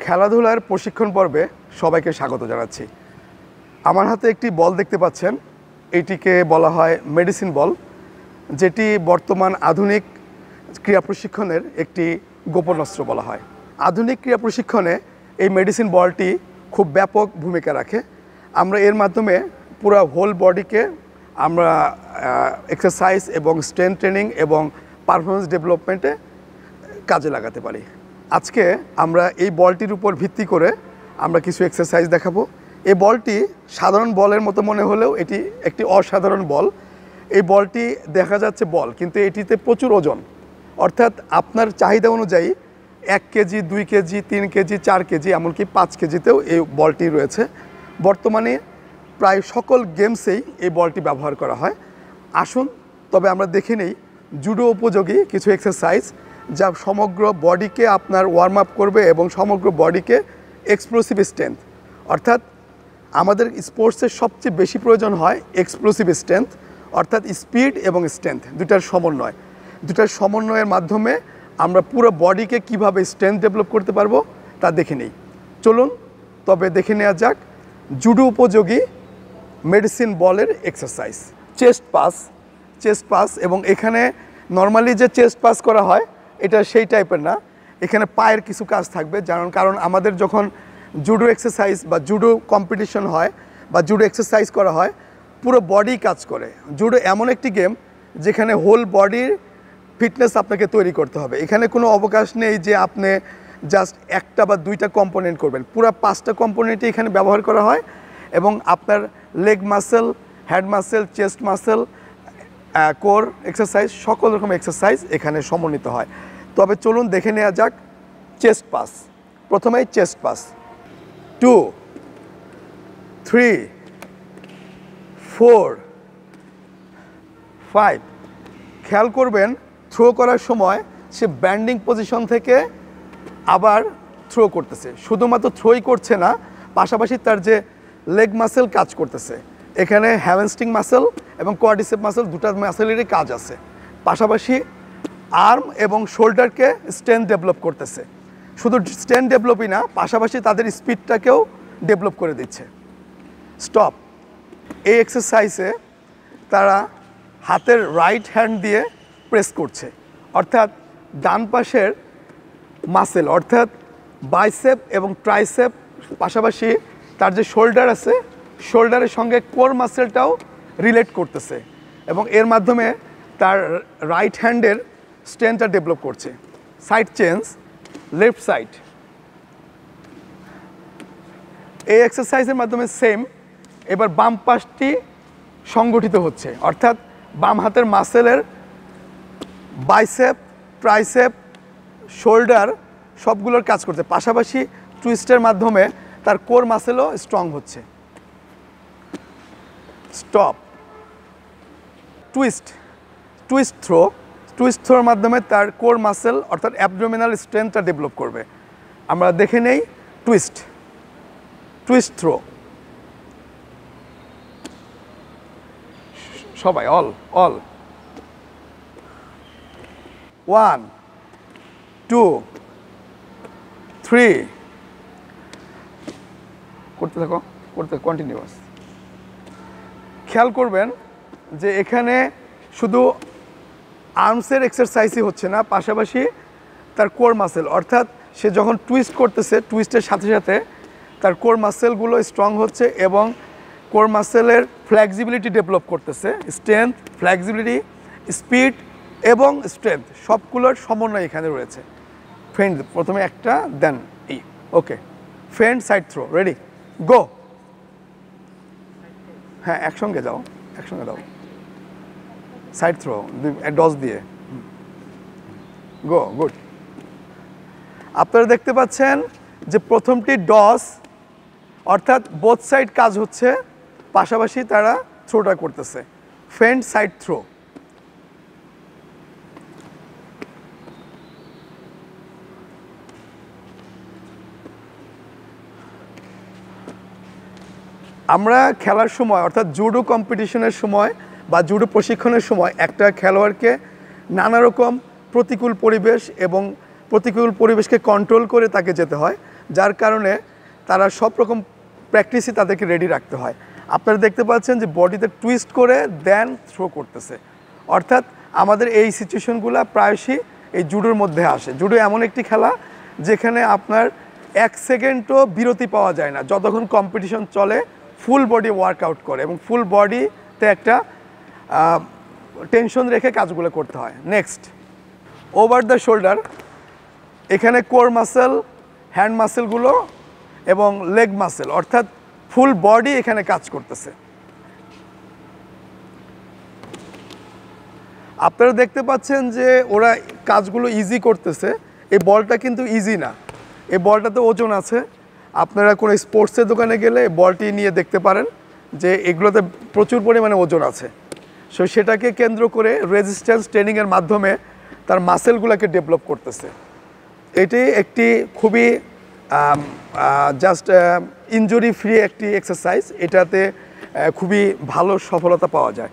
খেলাধুলার প্রশিক্ষণ পর্বে সবাইকে স্বাগত জানাচ্ছি। আমার হাতে একটি বল দেখতে পাচ্ছেন, এটিকে বলা হয় মেডিসিন বল, যেটি বর্তমান আধুনিক ক্রীড়া প্রশিক্ষণের একটি গোপন অস্ত্র বলা হয়। আধুনিক ক্রীড়া প্রশিক্ষণে এই মেডিসিন বলটি খুব ব্যাপক ভূমিকা রাখে। আমরা এর মাধ্যমে পুরো হোল বডিকে আমরা এক্সারসাইজ এবং স্ট্রেংথ ট্রেনিং এবং পারফরমেন্স ডেভেলপমেন্টে কাজে লাগাতে পারি। আজকে আমরা এই বলটির উপর ভিত্তি করে আমরা কিছু এক্সারসাইজ দেখাবো। এই বলটি সাধারণ বলের মতো মনে হলেও এটি একটি অসাধারণ বল। এই বলটি দেখা যাচ্ছে বল, কিন্তু এটিতে প্রচুর ওজন, অর্থাৎ আপনার চাহিদা অনুযায়ী 1 কেজি, 2 কেজি, 3 কেজি, 4 কেজি, এমনকি 5 কেজিতেও এই বলটি রয়েছে। বর্তমানে প্রায় সকল গেমসেই এই বলটি ব্যবহার করা হয়। আসুন তবে আমরা দেখে নেই জুডো উপযোগী কিছু এক্সারসাইজ, যা সমগ্র বডিকে আপনার ওয়ার্ম আপ করবে এবং সমগ্র বডিকে এক্সপ্লোসিভ স্ট্রেংথ, অর্থাৎ আমাদের স্পোর্টসের সবচেয়ে বেশি প্রয়োজন হয় এক্সপ্লোসিভ স্ট্রেংথ, অর্থাৎ স্পিড এবং স্ট্রেংথ দুটার সমন্বয়। দুটার সমন্বয়ের মাধ্যমে আমরা পুরো বডিকে কিভাবে স্ট্রেংথ ডেভেলপ করতে পারবো তা দেখে নিই। চলুন তবে দেখে নেওয়া যাক জুডো উপযোগী মেডিসিন বলের এক্সারসাইজ। চেস্ট পাস, এবং এখানে নর্মালি যে চেস্ট পাস করা হয় এটা সেই টাইপের না, এখানে পায়ের কিছু কাজ থাকবে। কারণ আমাদের যখন জুডো এক্সারসাইজ বা জুডো কম্পিটিশন হয় বা জুডো এক্সারসাইজ করা হয়, পুরো বডি কাজ করে। জুডো এমন একটি গেম যেখানে হোল বডির ফিটনেস আপনাকে তৈরি করতে হবে। এখানে কোনো অবকাশ নেই যে আপনি জাস্ট একটা বা দুইটা কম্পোনেন্ট করবেন, পুরো 5টা কম্পোনেন্টই এখানে ব্যবহার করা হয় এবং আপনার leg muscle, head muscle, chest muscle, core exercise, সকল রকম এক্সারসাইজ এখানে সমন্বিত হয়। তবে চলুন দেখে নেওয়া যাক চেস্ট পাস। প্রথমেই চেস্ট পাস, 2, 3, 4, 5। খেয়াল করবেন থ্রো করার সময় সে ব্যান্ডিং পজিশন থেকে আবার থ্রো করতেছে, শুধুমাত্র থ্রোই করছে না, পাশাপাশি তার যে লেগ মাসেল কাজ করতেছে। এখানে হ্যামস্ট্রিং মাসেল এবং কোয়াড্রিসেপ মাসেল, দুটা মাসেলেরই কাজ আছে। পাশাপাশি আর্ম এবং শোল্ডারকে স্ট্রেংথ ডেভেলপ করতেছে। শুধু স্ট্রেংথ ডেভেলপই না, পাশাপাশি তাদের স্পিডটাকেও ডেভেলপ করে দিচ্ছে। স্টপ। এই এক্সারসাইজে তারা হাতের রাইট হ্যান্ড দিয়ে প্রেস করছে, অর্থাৎ ডান পাশের মাসেল অর্থাৎ বাইসেপ এবং ট্রাইসেপ, পাশাপাশি তার যে শোল্ডার আছে শোল্ডারের সঙ্গে কোর মাসেলটাও রিলেট করতেছে এবং এর মাধ্যমে তার রাইট হ্যান্ডের স্ট্রেংথটা ডেভেলপ করছে। Side change, left side. এই এক্সারসাইজের মাধ্যমে সেম, এবার বাম পাশটি সংগঠিত হচ্ছে, অর্থাৎ বাম হাতের মাসেলের বাইসেপ, ট্রাইসেপ, শোল্ডার সবগুলোর কাজ করছে, পাশাপাশি টুইস্টের মাধ্যমে তার কোর মাসেলও স্ট্রং হচ্ছে। স্টপ। টুইস্ট থ্রোর মাধ্যমে তার কোর মাসেল অর্থাৎ অ্যাবডোমিনাল স্ট্রেংথটা ডেভেলপ করবে। আমরা দেখে নেই টুইস্ট থ্রো। সবাই অল 1, 2, 3 করতে থাকো, কন্টিনিউয়াস। খেয়াল করবেন যে এখানে শুধু আর্মসের এক্সারসাইজই হচ্ছে না, পাশাপাশি তার কোর মাসেল, অর্থাৎ সে যখন টুইস্ট করতেছে টুইস্টের সাথে সাথে তার কোর মাসেলগুলো স্ট্রং হচ্ছে এবং কোর মাসেলের ফ্লেক্সিবিলিটি ডেভেলপ করতেছে। স্ট্রেংথ, ফ্লেক্সিবিলিটি, স্পিড এবং স্ট্রেংথ সবগুলোর সমন্বয় এখানে রয়েছে। ফ্রেন্ড প্রথমে একটা, দেন এই, ওকে। ফ্রেন্ড সাইড থ্রো, রেডি, গো। হ্যাঁ, একসঙ্গে দাও। সাইড থ্রো ডস দিয়ে, গো, গুড। আপনারা দেখতে পাচ্ছেন যে প্রথমটি ডস, অর্থাৎ বোথ সাইড কাজ হচ্ছে, পাশাপাশি তারা থ্রোটা করতেছে। Friend side throw. আমরা খেলার সময় অর্থাৎ জুডো কম্পিটিশনের সময় বা জুডো প্রশিক্ষণের সময় একটা খেলোয়াড়কে নানা রকম প্রতিকূল পরিবেশ এবং প্রতিকূল পরিবেশকে কন্ট্রোল করে তাকে যেতে হয়। যার কারণে তারা সব রকম প্র্যাকটিসই তাদেরকে রেডি রাখতে হয়। আপনারা দেখতে পাচ্ছেন যে বডিতে টুইস্ট করে দেন থ্রো করতেছে, অর্থাৎ আমাদের এই সিচুয়েশনগুলো প্রায়শই এই জুডোর মধ্যে আসে। জুডো এমন একটি খেলা যেখানে আপনার 1 সেকেন্ডও বিরতি পাওয়া যায় না, যতক্ষণ কম্পিটিশন চলে ফুল বডি ওয়ার্কআউট করে এবং ফুল বডিতে একটা টেনশন রেখে কাজগুলো করতে হয়। Next, over the shoulder. এখানে কোর মাসেল, হ্যান্ড মাসেলগুলো এবং লেগ মাসেল অর্থাৎ ফুল বডি এখানে কাজ করতেছে। আপনারা দেখতে পাচ্ছেন যে ওরা কাজগুলো ইজি করতেছে। এই বলটা কিন্তু ইজি না, এই বলটাতে ওজন আছে। আপনারা কোনো স্পোর্টসের দোকানে গেলে এই বলটি নিয়ে দেখতে পারেন যে এগুলোতে প্রচুর পরিমাণে ওজন আছে। সো সেটাকে কেন্দ্র করে রেজিস্ট্যান্স ট্রেনিংয়ের মাধ্যমে তার মাসেলগুলোকে ডেভেলপ করতেছে। এটি একটি খুবই জাস্ট ইনজুরি ফ্রি একটি এক্সারসাইজ, এটাতে খুবই ভালো সফলতা পাওয়া যায়।